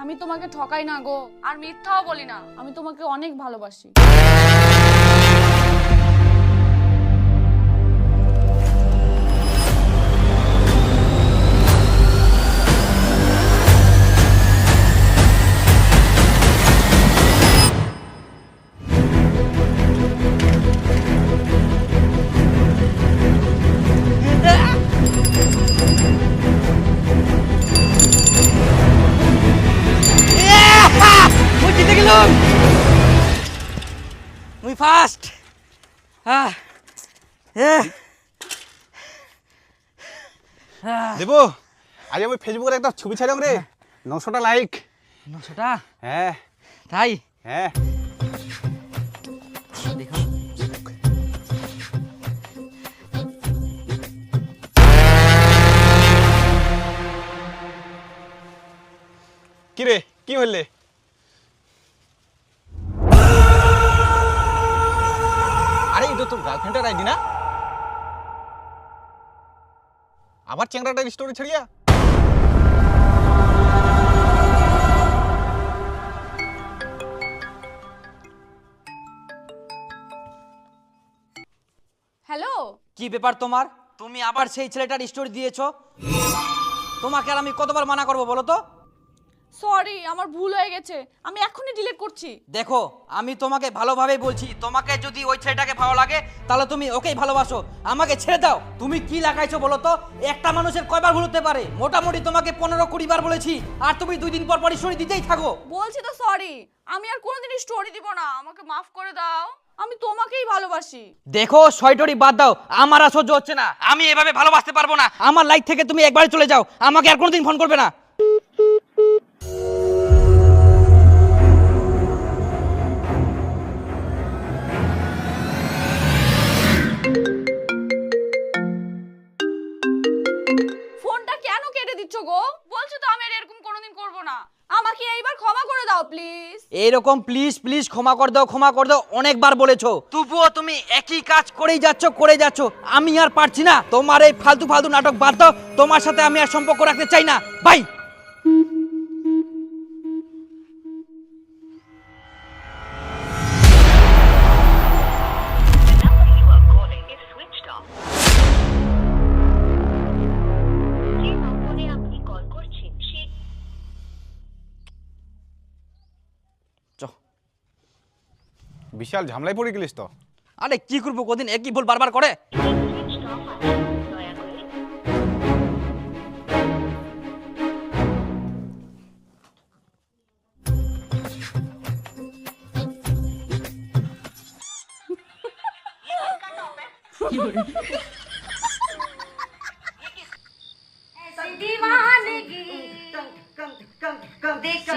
আমি তোমাকে ঠকাই না গো, আর মিথ্যাও বলি না, আমি তোমাকে অনেক ভালোবাসি। মুই জিতে গেলাম, মুই ফার্স্ট। দেবো, আজ আমি ফেসবুকে একটা ছবি ছাড়লাম রে, 900টা লাইক। 900টা? হ্যাঁ তাই? হ্যাঁ। দেখো কি রে, কি হইলে? আরে এটা তোর গার্লফ্রেন্ডের আইডি না? আবার চ্যাংড়াটার স্টোরি ছাড়িয়া? হ্যালো, কি ব্যাপার তোমার? তুমি আবার সেই ছেলেটার স্টোরি দিয়েছো? তোমাকে আর আমি কতবার মানা করবো বলো তো? সরি, আমার ভুল হয়ে গেছে, আমি এখনই ডিলিট করছি। দেখো, আমি তোমাকে ভালোভাবেই বলছি, তোমাকে যদি ওই ছেলেটাকে ভালো লাগে তাহলে তুমি ওকেই ভালোবাসো, আমাকে ছেড়ে দাও। তুমি কি লাগাইছো বলো তো? একটা মানুষের কয়বার ভুল হতে পারে? মোটামুটি তোমাকে 15-20 বার বলেছি, আর তুমি 2 দিন পর পর স্টোরি দিতেই থাকো। বলছি তো সরি, আমি আর কোনোদিনই স্টোরি দিব না, আমাকে মাফ করে দাও, আমি তোমাকেই ভালোবাসি। দেখো, সয়টরি বাদ দাও, আমার আর সহ্য হচ্ছে না, আমি এভাবে ভালোবাসতে পারবো না। আমার লাইফ থেকে তুমি একবারে চলে যাও, আমাকে আর কোনোদিন ফোন করবে না। ফোনটা কেন কেটে দিচ্ছ গো? বলছি তো আমি আর এরকম কোনোদিন করব না, আমাকে এইবার ক্ষমা করে দাও প্লিজ। এইরকম প্লিজ প্লিজ ক্ষমা করে দাও, ক্ষমা করে দাও অনেকবার বলেছো, তবুও তুমি একই কাজ করেই যাচ্ছ। আমি আর পারছি না, তোমার এই ফালতু ফালতু নাটক বাদ দাও, তোমার সাথে আমি আর সম্পর্ক রাখতে চাই না, by. number you are calling is switched off. যে নম্বরে আপনি কল করছেন সে বিশাল ঝামেলায় পড়ে গেলিস তো। আরে কি করবো, কদিন একই ভুল বারবার করে। switched off আছে, দয়া করে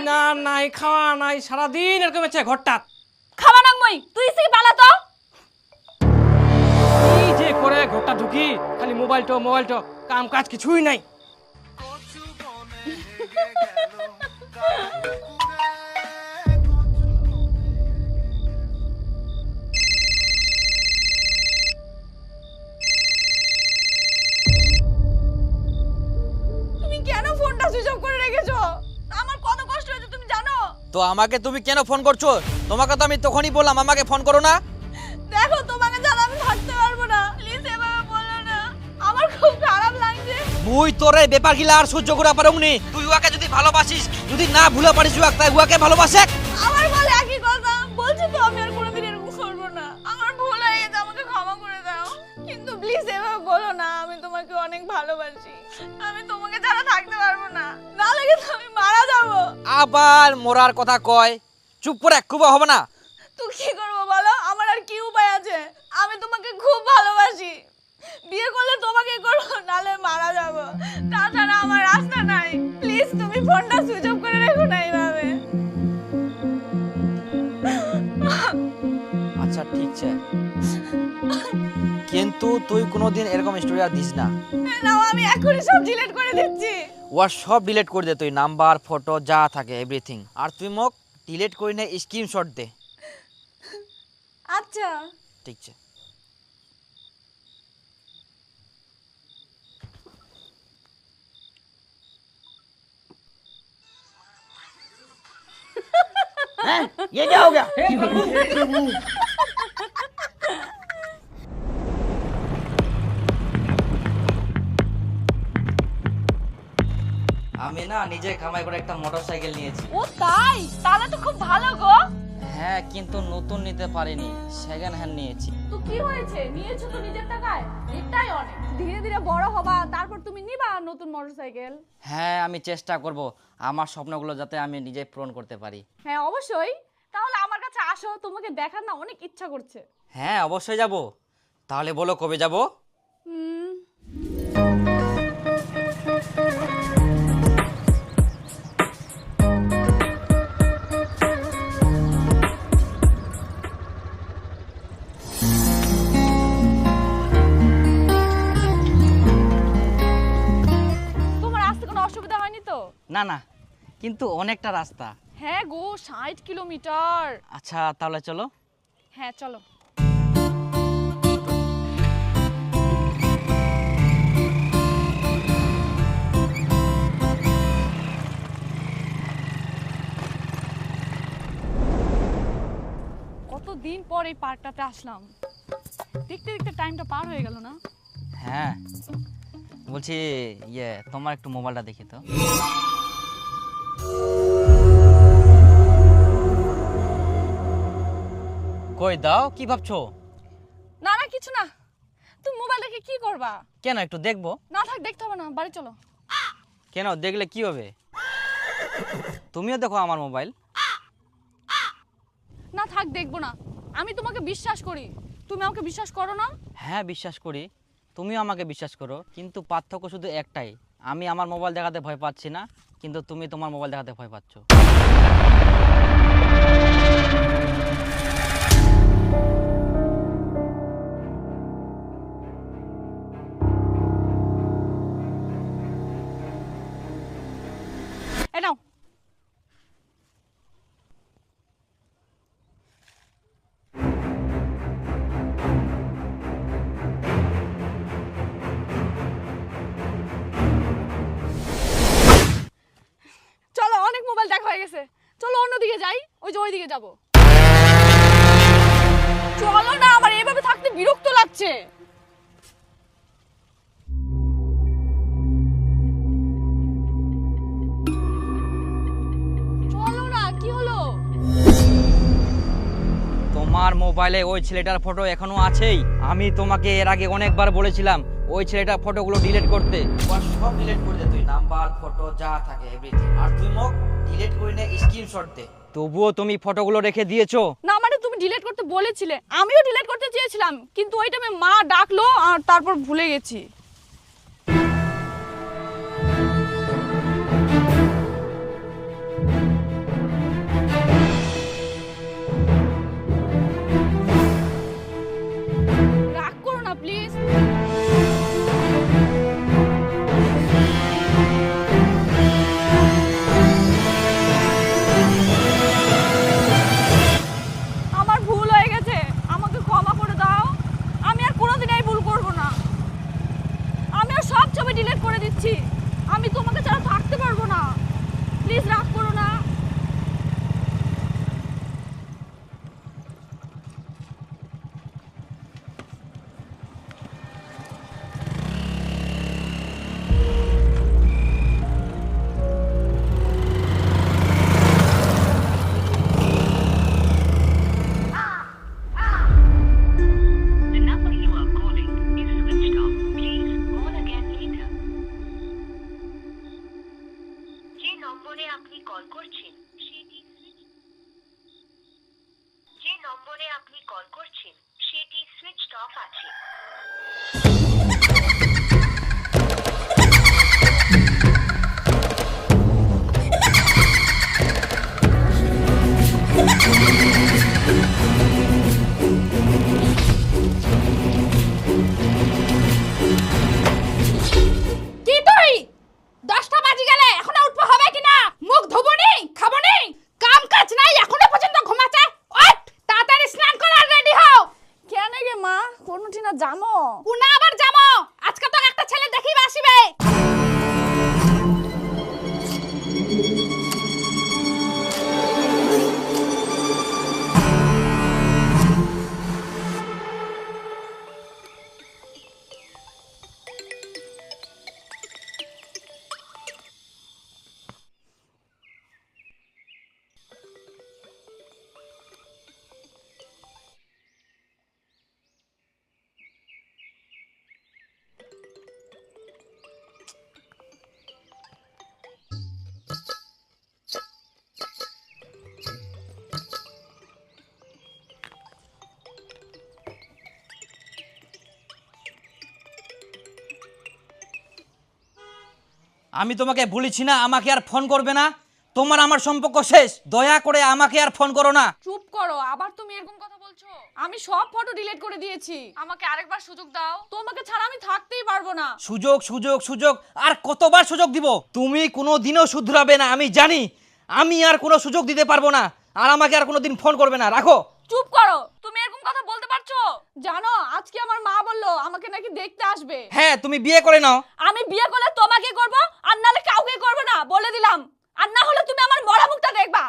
না নাই খাওয়া নাই, সারাদিন এরকম হচ্ছে ঘরটা। খাওয়া নাংমই, তুই এসে পালা তো। এই যে করে ঘরটা ঢুকি, খালি মোবাইল কাম কাজ কিছুই নাই। তুমি কেন ফোনটা সুইচ অফ করে রেখেছো? আমার কত কষ্ট হয়েছে তুমি জানো? তো আমাকে তুমি কেন ফোন করছো? তোমাকে তো আমি তখনই বললাম আমাকে ফোন করো না। দেখো, তোমাকে ছাড়া আমি থাকতে পারবো না, প্লিজ এভাবে বলো না, আমার খুব খারাপ লাগছে। মুই তোরে ব্যাপার গিলা আর সহ্য করা পারুমনি। তুই উহাকে যদি ভালোবাসিস, যদি না ভুলে পারিস উহাক, তাই উহাকে ভালোবাসে। আমার বলে একই কথা, বলছি তো আমি আর কোনোদিন এরকম করবো না, আমার ভুল হয়ে গেছে, আমাকে ক্ষমা করে দাও, কিন্তু প্লিজ এভাবে বলো না, আমি তোমাকে অনেক ভালোবাসি, আমি তোমাকে ছাড়া থাকতে পারবো না, না লাগে তো আমি মারা যাবো। আবার মোরার কথা কয়, চুপ করে খুব হবে না। তুই কি করবো বলো, আমার আর কি উপায় আছে, আমি তোমাকে খুব ভালোবাসি, বিয়ে করলে তোমাকে করবো, নালে মারা যাবো, তাছাড়া আমার রাস্তা নাই, প্লিজ তুমি ফোনটা সুইচ অফ করে রেখো না এইভাবে। আচ্ছা ঠিক আছে, কিন্তু তুই কোনোদিন এরকম স্টোরি আর দিস না। নাও, আমি এখনই সব ডিলিট করে দিচ্ছি। ওয়ার সব ডিলিট করে দে, তুই নাম্বার ফটো যা থাকে এভরিথিং, আর তুই মোক ডিলিট করি না স্ক্রিনশট দে। আচ্ছা। ঠিক আছে। हैं? ये क्या हो गया? আমি না নিজে কামাই করে একটা মোটরসাইকেল নিয়েছি। ও তাই? তাহলে তো খুব ভালো গো। হ্যাঁ, কিন্তু নতুন নিতে পারিনি, সেকেন্ড হ্যান্ড নিয়েছি। তো কি হয়েছে, নিয়েছো তো নিজের টাকায়, এটাই অনেক। ধীরে ধীরে বড় হবা, তারপর তুমি নিবা নতুন মোটরসাইকেল। হ্যাঁ, আমি চেষ্টা করব আমার স্বপ্নগুলো যাতে আমি নিজে পূরণ করতে পারি। হ্যাঁ অবশ্যই। তাহলে আমার কাছে আসো, তোমাকে দেখার না অনেক ইচ্ছা করছে। হ্যাঁ, অবশ্যই যাব। তাহলে বলো কবে যাব? হুম, তোমার আসতে কোনো অসুবিধা হয়নি তো? না না, কিন্তু অনেকটা রাস্তা। হ্যাঁ গো, 60 কিলোমিটার। আচ্ছা, তাহলে চলো। হ্যাঁ চলো। কতদিন পর এই পার্কটাতে আসলাম, দেখতে দেখতে টাইমটা পার হয়ে গেল না? হ্যাঁ, বলছি তোমার একটু মোবাইলটা দেখি তো। কই দাও, কি ভাবছো? না না কিছু না। তুমি মোবাইল দেখে কি করবা? কেন, একটু দেখবো। না থাক, দেখতে হবে না, বাড়ি চলো। কেন, দেখলে কি হবে? তুমিও দেখো আমার মোবাইল। না থাক, দেখবো না। আমি তোমাকে বিশ্বাস করি, তুমি আমাকে বিশ্বাস করো না? হ্যাঁ, বিশ্বাস করি, তুমিও আমাকে বিশ্বাস করো, কিন্তু পার্থক্য শুধু একটাই, আমি আমার মোবাইল দেখাতে ভয় পাচ্ছি না, কিন্তু তুমি তোমার মোবাইল দেখাতে ভয় পাচ্ছ। এ নাও। চলো, অনেক মোবাইল দেখা হয়ে গেছে, চলো অন্যদিকে যাই, ওই যে ওইদিকে যাব। চলো না, আমার এইভাবে থাকতে বিরক্ত লাগছে। চলো না, কি হলো? তোমার মোবাইলে ওই ছেলেটার ফটো এখনো আছেই। আমি তোমাকে এর আগে অনেকবার বলেছিলাম ওই ছেলেটার ফটোগুলো ডিলিট করতে। সব ডিলিট করে দে তুই, নাম্বার, ফটো যা থাকে এভরিথিং। আর তুই মুখ ডিলিট করে নে, স্ক্রিনশট দে। তবুও তুমি ফটোগুলো রেখে দিয়েছো। না মানে তুমি ডিলিট করতে বলেছিলে, আমিও ডিলিট করতে চেয়েছিলাম, কিন্তু ওই টাইমে মা ডাকলো আর তারপর ভুলে গেছি। রাগ করো না প্লিজ। আমার ভুল হয়ে গেছে, আমাকে ক্ষমা করে দাও। আমি আর কোনোদিন এই ভুল করব না। আমি আর সব ছবি ডিলিট করে দিচ্ছি। আমি তোমাকে ছাড়া থাকতে পারবো না। প্লিজ রাগ করো না। The number you are calling is switched off. Please call again later. যে নম্বরে আপনি কল করছেন সেটি সুইচড অফ আছে। কি তুই 10টা বাজে গেলে এখনো উঠতে হবে কিনা? মুখ ধোবো নি, খাবো নি, কাম কাজ নাই, এখনো পর্যন্ত ঘুমাচ্ছে। ওঠ, তাড়াতাড়ি স্নান কর আর রেডি হও। কেন রে মা, কোনটি না জানো? কোনা আবার জামো? আজকে তো একটা ছেলে দেখিবা আসিবে। আমি তোমাকে বলেছি না আমাকে আর ফোন করবে না, তোমার আমার সম্পর্ক শেষ, দয়া করে আমাকে আর ফোন করো না। চুপ করো, আবার তুমি এরকম কথা বলছো? আমি সব ফটো ডিলিট করে দিয়েছি, আমাকে আরেকবার সুযোগ দাও, তোমাকে ছাড়া আমি থাকতেই পারবো না। সুযোগ সুযোগ সুযোগ আর কতবার সুযোগ দিব? তুমি কোনো দিনও শুধরাবে না, আমি জানি। আমি আর কোনো সুযোগ দিতে পারবো না, আর আমাকে আর কোনো দিন ফোন করবে না, রাখো। চুপ করো, তুমি এরকম কথা বলতে পারছো? জানো আজকে আমার মা বললো আমাকে নাকি দেখতে আসবে। হ্যাঁ, তুমি বিয়ে করে নাও। আমি বিয়ে করলে তোমাকে করব, আর নালে কাউকে করব না, বলে দিলাম। আর না হলে তুমি আমার মরা মুখটা দেখবা।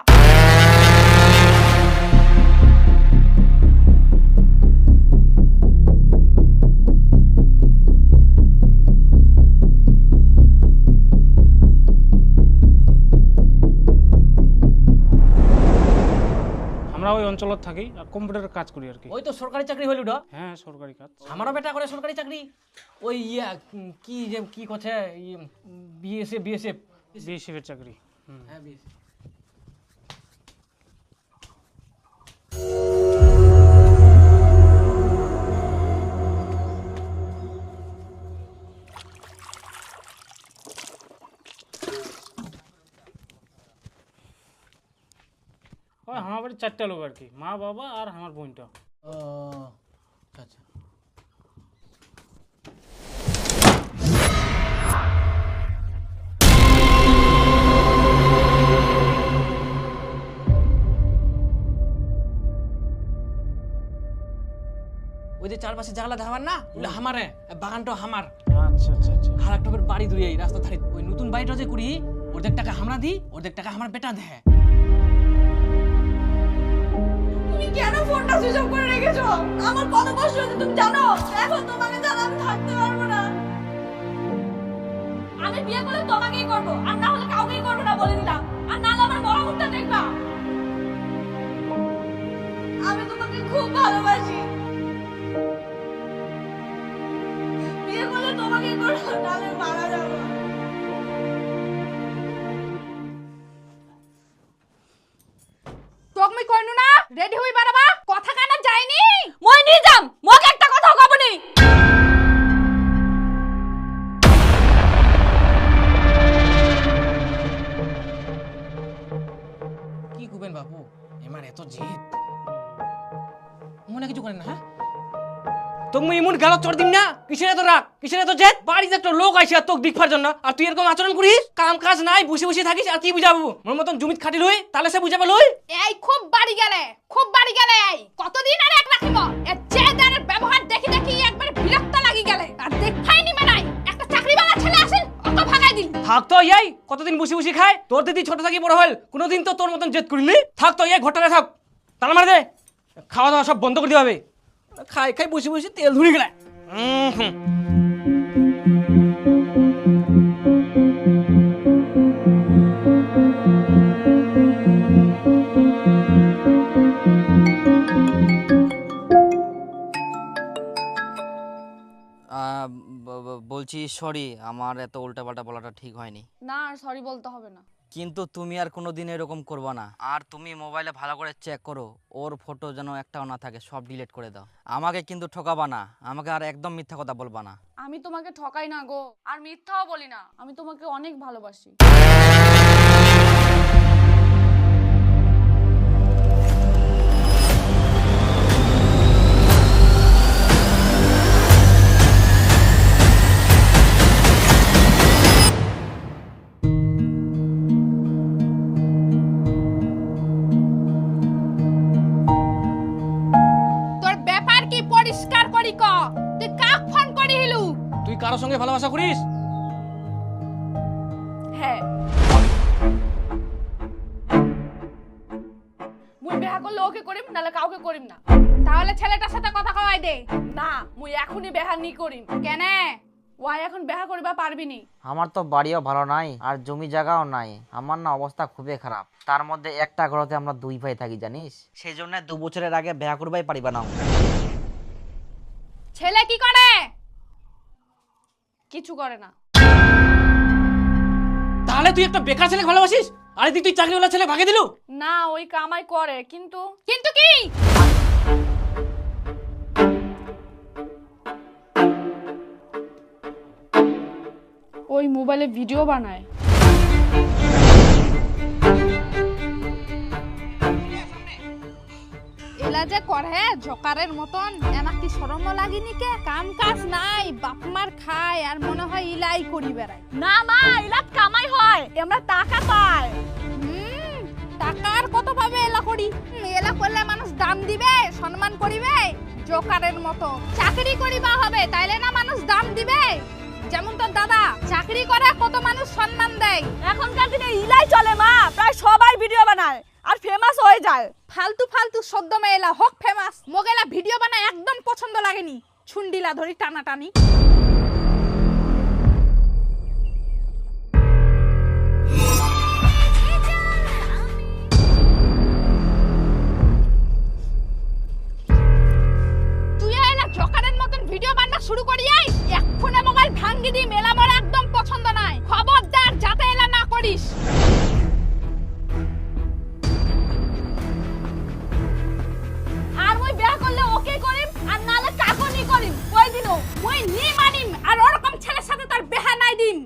আমরা ওই অঞ্চলত থাকি আর কম্পিউটারের কাজ করি আর কি। ওই তো সরকারি চাকরি হইল ওটা। হ্যাঁ, সরকারি কাজ। আমারও বেটা করে সরকারি চাকরি। ওই কি যে কি কথা বিএসএফ বিএসএফ এর চাকরি। হ্যাঁ বিএসএফ। ওই আমার বাড়ি 4টা লোক আর কি, মা বাবা আর আমার বোনটা। ও আচ্ছা। ওই যে চারপাশে জাগলা ধাবার না, ওটা হামারে, বাগানটা হামার। আচ্ছা আচ্ছা আচ্ছা। আর একটা বাড়ি দূরে এই রাস্তা ধারে ওই নতুন বাড়িটা যে করি, অর্ধেক টাকা আমরা দিই, অর্ধেক টাকা আমার বেটা দেয়। তুমি কেন ফোনটা সুইচ অফ করে রেখেছো? আমার কত কষ্ট হচ্ছে তুমি জানো? এখন তোমাকে ছাড়া আমি থাকতে পারবো না। আমি বিয়ে করলে তোমাকেই করব, আর না হলে কাউকেই করব না, বলে দিলাম। আর না হলে আমার মরা মুখটা দেখবা। আমি তোমাকে খুব ভালোবাসি। বিয়ে করলে তোমাকেই করব, নাহলে মারা যাবো। তোক মই কইনু না রেডি হই বাড়াবা, কথা কানা যায়নি। মই নি যাম, মোক একটা কথা কবনি। কি কুবেন বাবু, এমার এত জেদ মনে কিছু করেন না? হ্যাঁ তুমি এমন গাল চড় দিম না, কিসের এত রাগ, কিসের এত জেদ? বাড়িতে একটা লোক আইছে আর তোকে দেখবার জন্য, আর তুই এরকম আচরণ করিস? কাম কাজ নাই, বসে বসে থাকিস, আর কি বুঝাবো? মোর মতন জমিত খাটি লই, তাহলে সে বুঝাবে লই। এই খুব বাড়ি গেলে, খুব বাড়ি গেলে। এই কতদিন আর এক রাখিব? এ জেদারের ব্যবহার দেখি দেখি একবার বিরক্ত লাগি গেলে। আর দেখাই নি মানাই, একটা চাকরিওয়ালা ছেলে আসেন, ওকে ভাগাই দিল। থাক তো এই কতদিন বসে বসে খায়? তোর দিদি ছোট থাকি বড় হল, কোনোদিন তো তোর মতন জেদ করিলি? থাক তো এই ঘরটারে থাক, তার মার দে, খাওয়া দাওয়া সব বন্ধ করে দিতে হবে। খাই খাই বসে বসে তেল ধুয়ে গেলে। বলছি সরি, আমার এত উল্টাপাল্টা বলাটা ঠিক হয়নি। না আর সরি বলতে হবে না। কিন্তু তুমি আর কোনোদিন এরকম করবা না। আর তুমি মোবাইলে ভালো করে চেক করো, ওর ফটো যেন একটাও না থাকে, সব ডিলিট করে দাও। আমাকে কিন্তু ঠকাবা না, আমাকে আর একদম মিথ্যা কথা বলবা না। আমি তোমাকে ঠকাই না গো, আর মিথ্যাও বলি না। আমি তোমাকে অনেক ভালোবাসি। তোর ব্যাপার কি পরিষ্কার করি ক? তুই কাক ফোন করি হিলু? তুই কারো সঙ্গে ভালোবাসা করিস? হ্যাঁ, মুই বিয়া করলে ওকে করিম, নালে কাউকে করিম না। তাহলে ছেলেটার সাথে কথা কওয়াই দে। না, মুই এখনই বিয়া নি করিম। কেনে? ওয়াই এখন বিয়া করিবা পারবি নি। আমার তো বাড়িও ভালো নাই আর জমি জায়গাও নাই, আমার না অবস্থা খুবই খারাপ। তার মধ্যে একটা ঘরতে আমরা দুই ভাই থাকি জানিস, সেই জন্য 2 বছরের আগে বিয়া করবাই পারিবা না। ছেলে কি করে? কিছু করে না। তাহলে তুই একটা বেকার ছেলে ভালোবাসিস, আর এদিকে তুই চাকরিওয়ালা ছেলে ভাগে দিলু? না, ওই কামাই করে, কিন্তু কিন্তু কি? ওই মোবাইলে ভিডিও বানায়। এলা যে করে জকারের মতন, এনা কি শরম লাগেনি কে? কাম কাজ নাই, বাপ মার খায় আর মনে হয় ইলাই করি বেড়ায়। না মা, ইলাত কামাই হয়, আমরা টাকা পাই। টাকার কত পাবে এলা করি? এলা করলে মানুষ দাম দিবে, সম্মান করিবে? জকারের মতো চাকরি করিবা হবে, তাইলে না মানুষ দাম দিবে। যেমন তোর দাদা চাকরি করে, কত মানুষ সম্মান দেয়। এখনকার দিনে ইলাই চলে মা, প্রায় সবাই ভিডিও বানায় আর ফেমাস হয়ে যায়। ফালতু ফালতু শব্দ মেয়েলা হোক ফেমাস, মোগেলা ভিডিও বানায় একদম পছন্দ লাগেনি। ছুন্ডিলা ধরি টানাটানি। তুই এলা জকারের মতন ভিডিও বানা শুরু করিয়াই এক্ষুনি মোবাইল ভাঙ্গি দি। মেলা মোর একদম পছন্দ নাই, খবরদার যাতে এলা না করিস। আর মুই বিয়া করলে ওকে করিম, আর নালে কাকনি করিম। ওই দিনও মুই নি মানিম, আর ওরকম ছেলের সাথে তার বেহা নাই দিম।